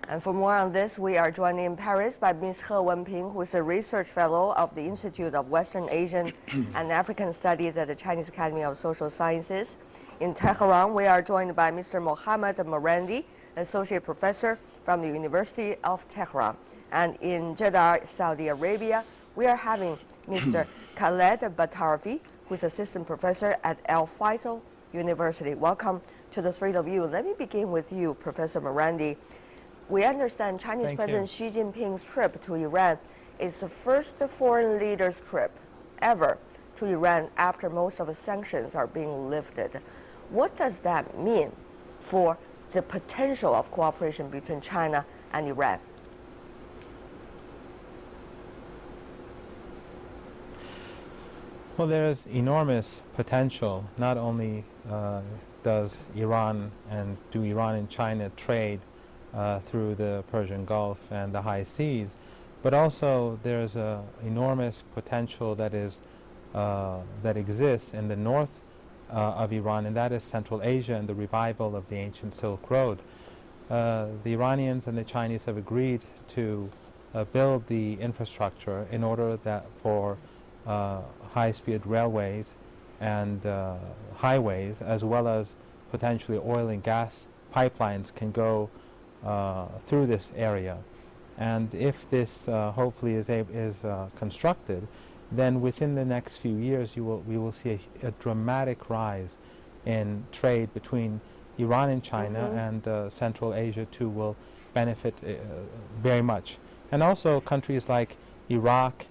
And for more on this, we are joined in Paris by Ms. He Wenping, who is a research fellow of the Institute of Western Asian and African Studies at the Chinese Academy of Social Sciences. In Tehran, we are joined by Mr. Mohammad Morandi, associate professor from the University of Tehran. And in Jeddah, Saudi Arabia, we are having Mr. Khaled Batarfi, who is assistant professor at Al Faisal University. Welcome to the three of you. Let me begin with you, Professor Morandi. We understand Chinese President Xi Jinping's trip to Iran is the first foreign leader's trip ever to Iran after most of the sanctions are being lifted. What does that mean for the potential of cooperation between China and Iran? Well, there is enormous potential. Not only does Iran do Iran and China trade through the Persian Gulf and the high seas, but also there's an enormous potential that exists in the north of Iran, and that is Central Asia and the revival of the ancient Silk Road. The Iranians and the Chinese have agreed to build the infrastructure in order that for high-speed railways and highways, as well as potentially oil and gas pipelines, can go through this area. And if this hopefully is constructed, then within the next few years we will see a dramatic rise in trade between Iran and China, and Central Asia too will benefit very much. And also countries like Iraq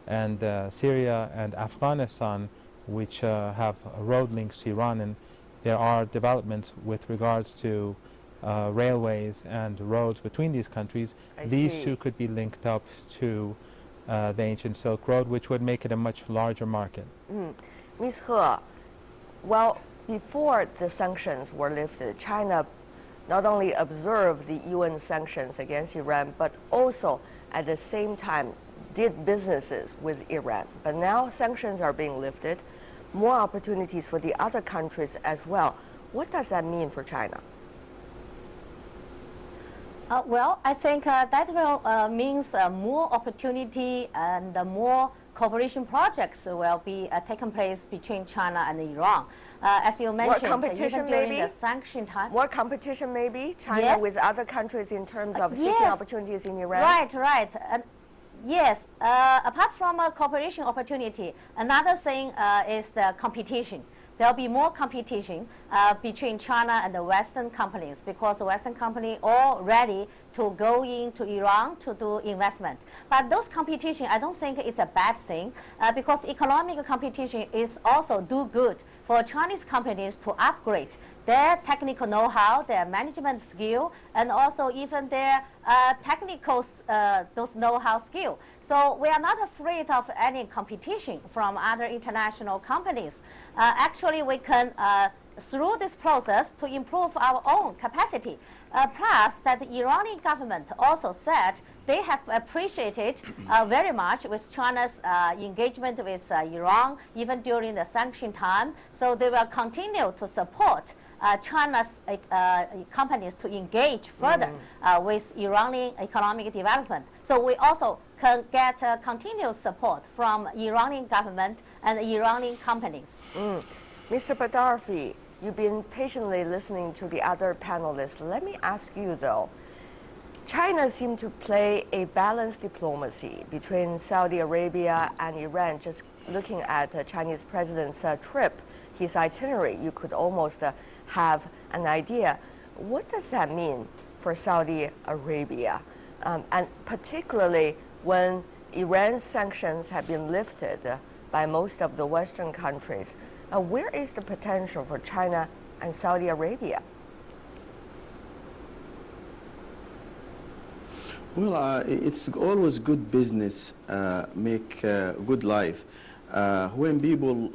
and Syria and Afghanistan, which have road links to Iran, and there are developments with regards to railways and roads between these countries. These two could be linked up to the ancient Silk Road, which would make it a much larger market. Ms. He, well, before the sanctions were lifted, China not only observed the UN sanctions against Iran, but also at the same time did businesses with Iran. But now sanctions are being lifted, more opportunities for the other countries as well. What does that mean for China? Well, I think that will means more opportunity and more cooperation projects will be taking place between China and Iran. As you mentioned, even during the sanction time. More competition maybe, China with other countries in terms of seeking opportunities in Iran? Right. Yes, apart from a cooperation opportunity, another thing is the competition. There will be more competition between China and the Western companies, because the Western companies are ready to go into Iran to do investment. But those competition, I don't think it's a bad thing, because economic competition is also do good for Chinese companies to upgrade their technical know-how, their management skill, and also even their technical those know-how skill. So we are not afraid of any competition from other international companies. Actually, we can, through this process, to improve our own capacity. Plus, that the Iranian government also said they have appreciated very much with China's engagement with Iran, even during the sanction time. So they will continue to support China's companies to engage further with Iranian economic development. So we also can get continuous support from Iranian government and Iranian companies. Mr. Batarfi, you've been patiently listening to the other panelists. Let me ask you though, China seemed to play a balanced diplomacy between Saudi Arabia and Iran. Just looking at the Chinese president's trip, his itinerary, you could almost have an idea. What does that mean for Saudi Arabia? And particularly when Iran's sanctions have been lifted by most of the Western countries, where is the potential for China and Saudi Arabia? Well, it's always good business, make good life. When people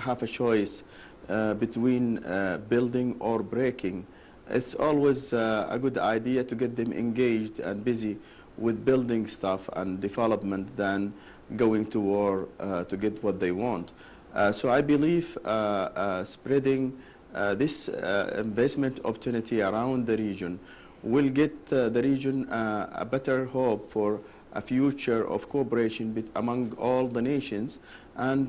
have a choice between building or breaking, it's always a good idea to get them engaged and busy with building stuff and development than going to war to get what they want. So I believe spreading this investment opportunity around the region will get the region a better hope for a future of cooperation among all the nations and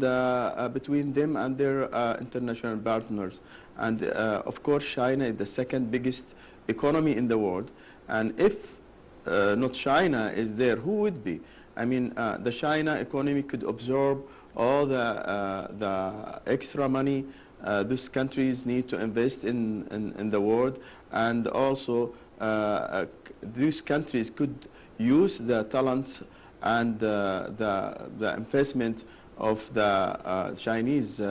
between them and their international partners. And of course, China is the second biggest economy in the world. And if not China is there, who would be? I mean, the China economy could absorb all the extra money those countries need to invest in the world, and also these countries could use the talents and the investment of the Chinese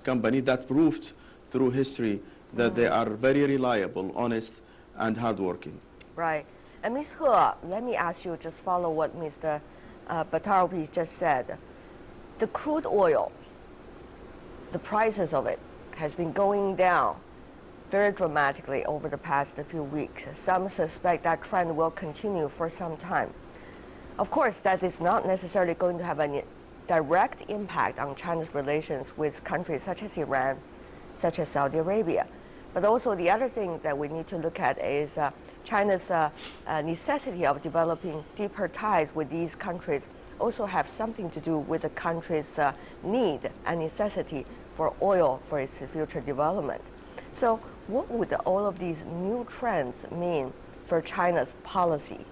company that proved through history that they are very reliable, honest, and hardworking. Right. And Ms. He, let me ask you, just follow what Mr. Batarfi just said. The crude oil, the prices of it has been going down very dramatically over the past few weeks. Some suspect that trend will continue for some time. Of course, that is not necessarily going to have any direct impact on China's relations with countries such as Iran, such as Saudi Arabia. But also the other thing that we need to look at is China's necessity of developing deeper ties with these countries also have something to do with the country's need and necessity for oil for its future development. So what would all of these new trends mean for China's policy?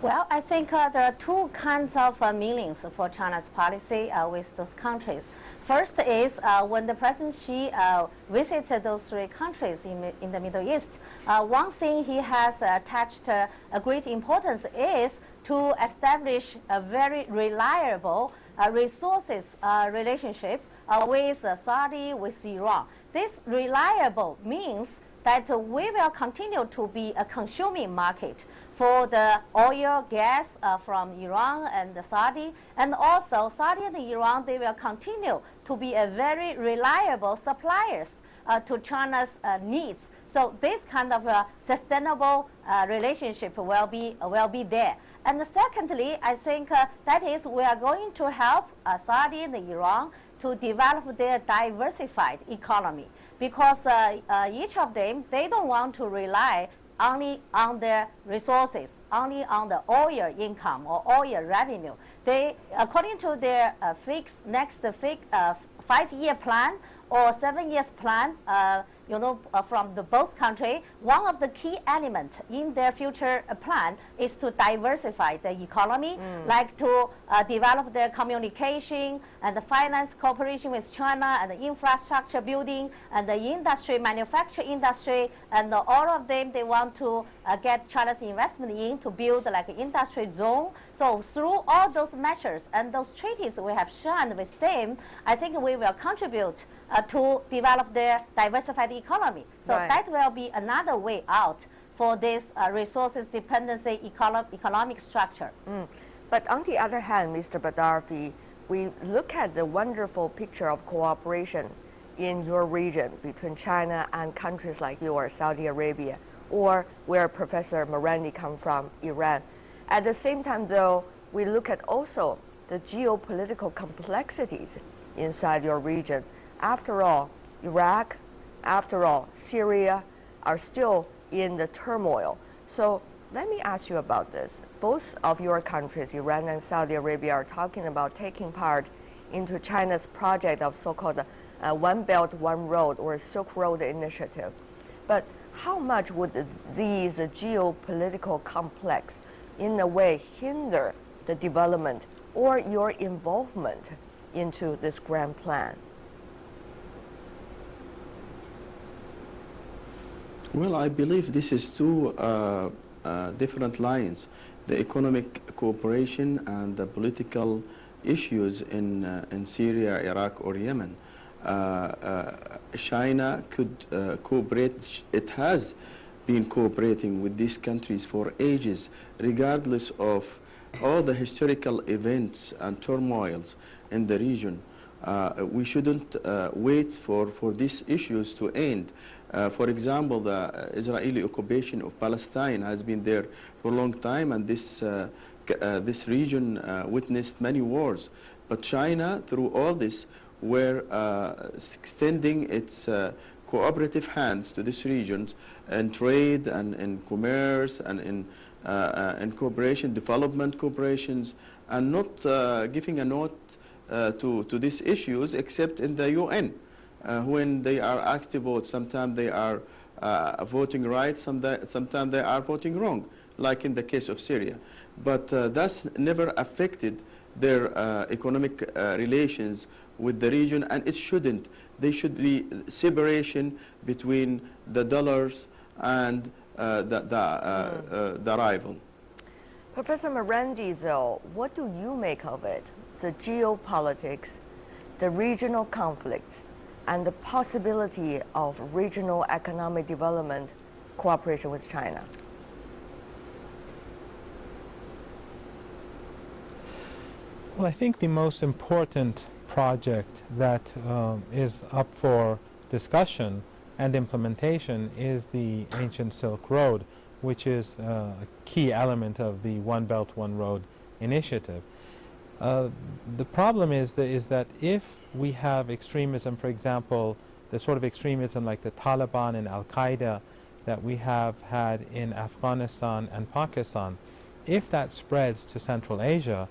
Well, I think there are two kinds of meanings for China's policy with those countries. First is when the President Xi visited those three countries in the Middle East, one thing he has attached a great importance is to establish a very reliable resources relationship with Saudi, with Iran. This reliable means that we will continue to be a consuming market for the oil, gas from Iran and Saudi, and also Saudi and Iran, they will continue to be a very reliable suppliers to China's needs. So this kind of sustainable relationship will be there. And secondly, I think that is we are going to help Saudi and Iran to develop their diversified economy, because each of them, they don't want to rely only on their resources, only on the oil income or oil revenue. They, according to their next 5-year plan or 7 years plan, from both countries, one of the key elements in their future plan is to diversify the economy, like to develop their communication and the finance cooperation with China and the infrastructure building and the industry, manufacturing industry, and all of them, they want to get China's investment in to build like an industry zone. So through all those measures and those treaties we have signed with them, I think we will contribute to develop their diversified economy. So right. That will be another way out for this resources dependency economic structure. But on the other hand, Mr. Batarfi, we look at the wonderful picture of cooperation in your region between China and countries like yours, Saudi Arabia, or where Professor Morandi comes from, Iran. At the same time, though, we look at also the geopolitical complexities inside your region. After all, Iraq, after all, Syria are still in the turmoil. So let me ask you about this. Both of your countries, Iran and Saudi Arabia, are talking about taking part into China's project of so-called One Belt, One Road, or Silk Road initiative. But how much would these geopolitical complex in a way hinder the development or your involvement into this grand plan? Well, I believe this is two different lines: the economic cooperation and the political issues in Syria, Iraq, or Yemen. China could cooperate. It has been cooperating with these countries for ages, regardless of all the historical events and turmoils in the region. We shouldn't wait for these issues to end. For example, the Israeli occupation of Palestine has been there for a long time, and this region witnessed many wars. But China, through all this, were extending its cooperative hands to these regions in trade and in commerce and in cooperation, development cooperations, and not giving a note to these issues except in the UN. When they are asked to vote, sometimes they are voting right, sometimes they are voting wrong, like in the case of Syria. But that's never affected their economic relations with the region, and it shouldn't. There should be separation between the dollars and the rival. Professor Marandi, though, what do you make of it? The geopolitics, the regional conflicts, and the possibility of regional economic development cooperation with China? Well, I think the most important project that is up for discussion and implementation is the ancient Silk Road, which is a key element of the One Belt, One Road initiative. The problem is that if we have extremism, for example, the sort of extremism like the Taliban and Al-Qaeda that we have had in Afghanistan and Pakistan, if that spreads to Central Asia,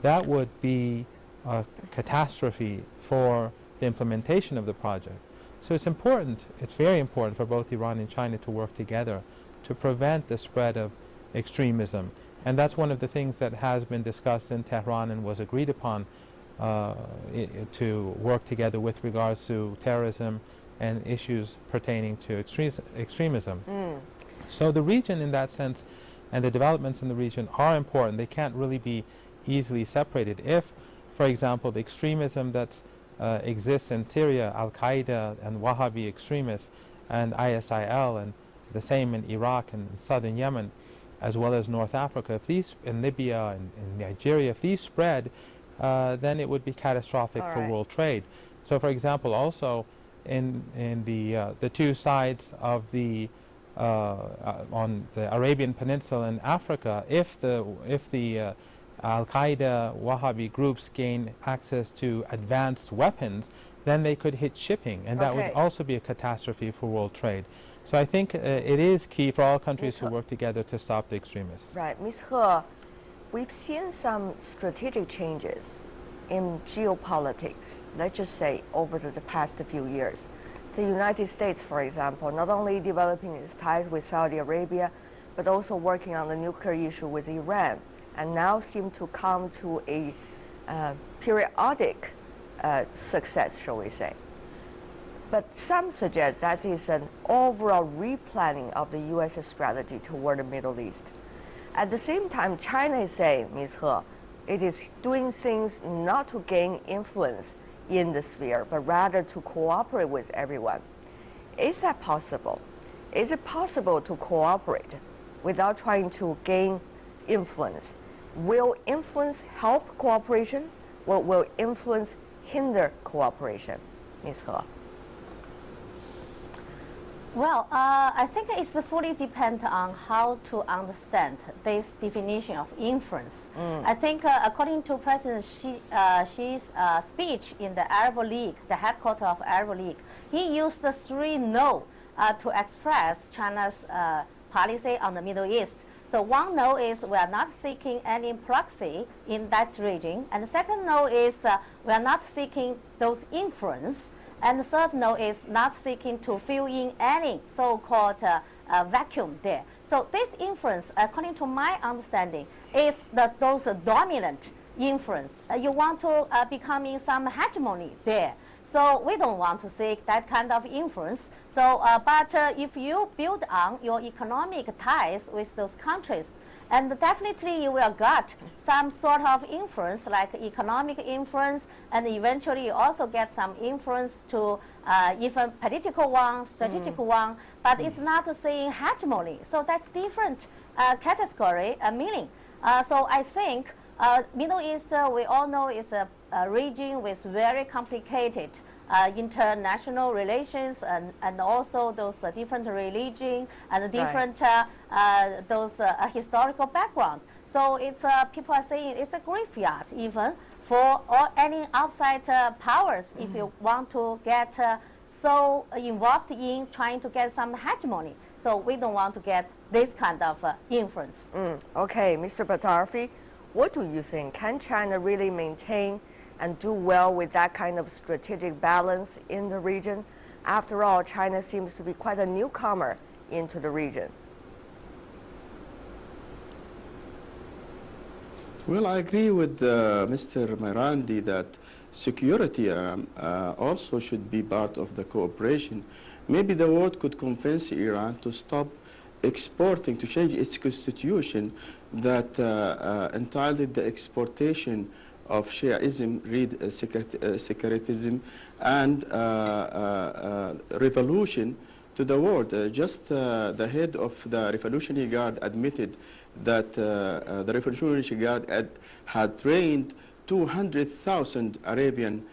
that would be a catastrophe for the implementation of the project. So it's important, it's very important for both Iran and China to work together to prevent the spread of extremism. And that's one of the things that has been discussed in Tehran and was agreed upon to work together with regards to terrorism and issues pertaining to extremism. So the region in that sense and the developments in the region are important. They can't really be easily separated. If, for example, the extremism that exists in Syria, Al-Qaeda and Wahhabi extremists and ISIL, and the same in Iraq and southern Yemen, as well as North Africa, if these, in Libya and in Nigeria, if these spread, then it would be catastrophic for world trade. So, for example, also in the two sides of the on the Arabian Peninsula in Africa, if the Al-Qaeda Wahhabi groups gain access to advanced weapons, then they could hit shipping, and that would also be a catastrophe for world trade. So I think it is key for all countries to work together to stop the extremists. Right. Ms. He, we've seen some strategic changes in geopolitics, let's just say, over the past few years. The United States, for example, not only developing its ties with Saudi Arabia, but also working on the nuclear issue with Iran, and now seem to come to a periodic success, shall we say. But some suggest that is an overall replanning of the U.S. strategy toward the Middle East. At the same time, China is saying, Ms. He, it is doing things not to gain influence in the sphere, but rather to cooperate with everyone. Is that possible? Is it possible to cooperate without trying to gain influence? Will influence help cooperation, or will influence hinder cooperation? Ms. He. Well, I think it's fully depend on how to understand this definition of influence. I think according to President Xi's speech in the Arab League, the headquarters of Arab League, he used the 3 no to express China's policy on the Middle East. So one no is we are not seeking any proxy in that region, and the second no is we are not seeking those influence. And the third no is not seeking to fill in any so-called vacuum there. So this influence, according to my understanding, is those dominant influence. You want to becoming some hegemony there. So we don't want to seek that kind of influence. So, but if you build on your economic ties with those countries, and definitely you will get some sort of influence, like economic influence, and eventually you also get some influence to even political one, strategic one, but it's not saying hegemony. So that's different category meaning. So I think Middle East, we all know, is a region with very complicated international relations and also those different religion and different those historical background. So it's people are saying it's a graveyard even for all any outside powers if you want to get so involved in trying to get some hegemony. So we don't want to get this kind of influence. Okay, Mr. Batarfi, what do you think? Can China really maintain and do well with that kind of strategic balance in the region? After all, China seems to be quite a newcomer into the region. Well, I agree with Mr. Mirandi that security also should be part of the cooperation. Maybe the world could convince Iran to stop exporting, to change its constitution that entitled the exportation of Shiaism, sectarianism, and revolution to the world. Just the head of the Revolutionary Guard admitted that the Revolutionary Guard had trained 200,000 Arabian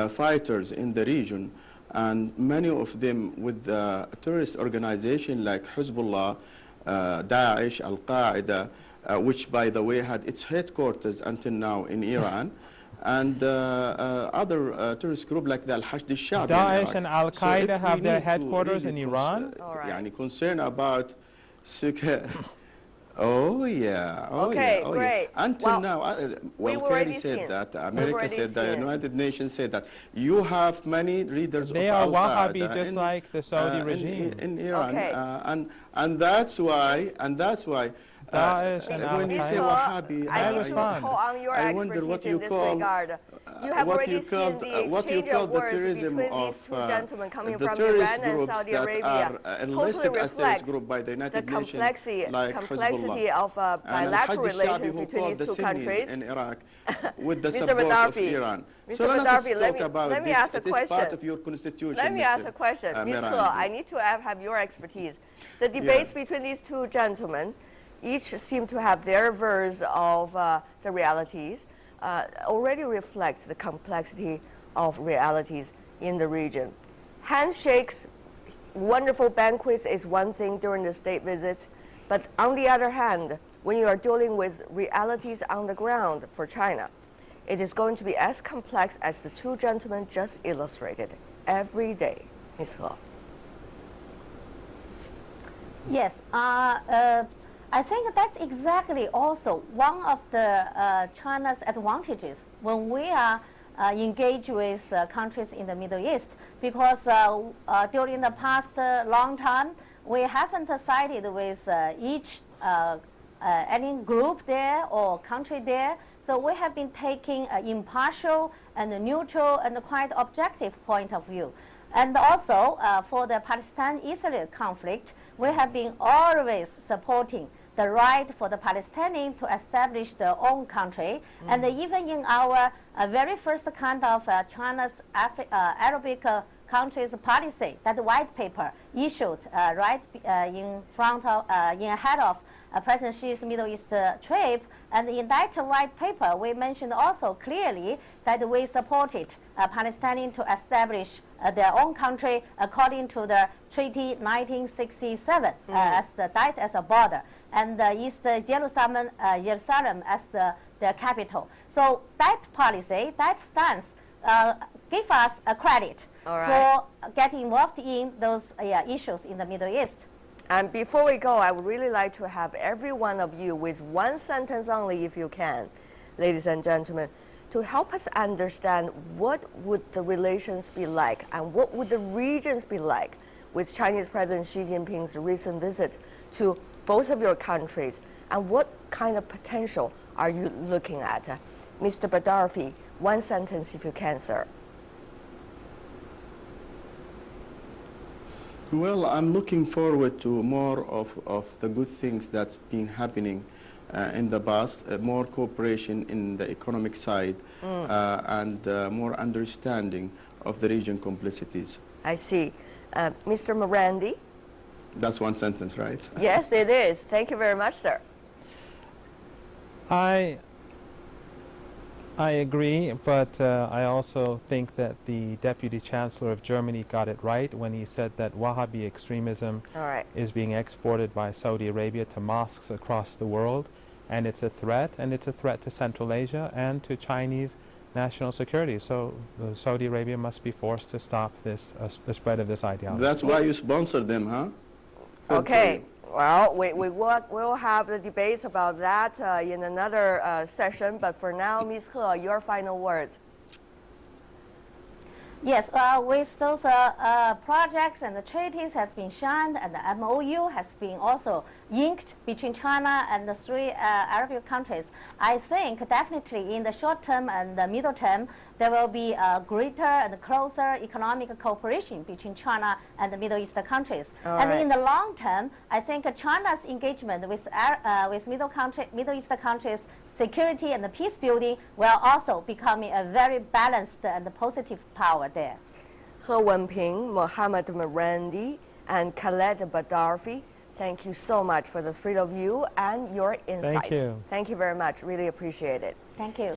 fighters in the region, and many of them with terrorist organizations like Hezbollah, Daesh, Al-Qaeda, which, by the way, had its headquarters until now in Iran, and other terrorist groups like the Al-Hashd al-Sha'bi. Daesh and Al-Qaeda have their headquarters in Iran? Concern about Oh yeah. Oh, okay, yeah. Oh, great. Yeah. Until now, we've Kerry already said seen. that, America said that, United Nations said that. You have many leaders They of are Al-Qaeda Wahhabi, just like the Saudi regime. in Iran, Okay. and that's why Daesh and when you say Al-Qaeda. Wahhabi, I need to respond. call on your I wonder expertise what in you this call regard. You have what already you called- seen the what you exchange call of the words terrorism between of these two gentlemen coming the from terrorist Iran and groups Saudi that Arabia are totally enlisted as terrorist reflects group by the the United Nations, complexity, like complexity Hezbollah. of And bilateral Al-Hashd al-Sha'bi, relations who between fought these the two Sunnis countries. in Iraq with the Mr. support of Batarfi, Iran. Mr. So let us Batarfi, talk about let me this. ask a It is question. part of your constitution. Let me Mr. ask a question. Ms. He, Mirandi. I need to have your expertise. The debates between these two gentlemen, each seem to have their version of the realities, already reflect the complexity of realities in the region. Handshakes, wonderful banquets is one thing during the state visits, but on the other hand, when you are dealing with realities on the ground for China, it is going to be as complex as the two gentlemen just illustrated every day. Ms. He. Yes, I think that's exactly also one of the China's advantages when we are engaged with countries in the Middle East, because during the past long time, we haven't sided with each any group there or country there. So we have been taking an impartial and neutral and quite objective point of view. And also for the Palestine-Israel conflict, we have been always supporting the right for the Palestinians to establish their own country. And even in our very first kind of China's Arabic countries policy, that white paper issued right in front of, in ahead of President Xi's Middle East trip. And in that white paper, we mentioned also clearly that we supported Palestinians to establish their own country according to the Treaty 1967 as that as a border, and East Jerusalem as the capital. So that policy, that stance, give us a credit for getting involved in those issues in the Middle East. And before we go, I would really like to have every one of you with one sentence only, if you can, ladies and gentlemen, to help us understand what would the relations be like and what would the regions be like with Chinese President Xi Jinping's recent visit to both of your countries, and what kind of potential are you looking at? Mr. Batarfi, one sentence if you can, sir. Well, I'm looking forward to more of the good things that's been happening in the past, more cooperation in the economic side, and more understanding of the region complexities. I see. Mr. Mirandi? That's one sentence, right? Yes, it is. Thank you very much, sir. I agree, but I also think that the Deputy Chancellor of Germany got it right when he said that Wahhabi extremism is being exported by Saudi Arabia to mosques across the world, and it's a threat to Central Asia and to Chinese national security. So Saudi Arabia must be forced to stop this, the spread of this ideology. That's why you sponsor them, huh? Good for Okay. you. Well, we'll have the debates about that in another session. But for now, Ms. He, your final words. Yes, with those projects and the treaties has been signed and the MOU has been also inked between China and the three Arab countries, I think definitely in the short term and the middle term, there will be a greater and closer economic cooperation between China and the Middle Eastern countries. And in the long term, I think China's engagement with Middle Eastern countries, security and peace building will also becoming a very balanced and positive power there. He Wenping, Mohammed Marandi, and Khaled Batarfi, thank you so much for the three of you and your insights. Thank you. Thank you very much. Really appreciate it. Thank you.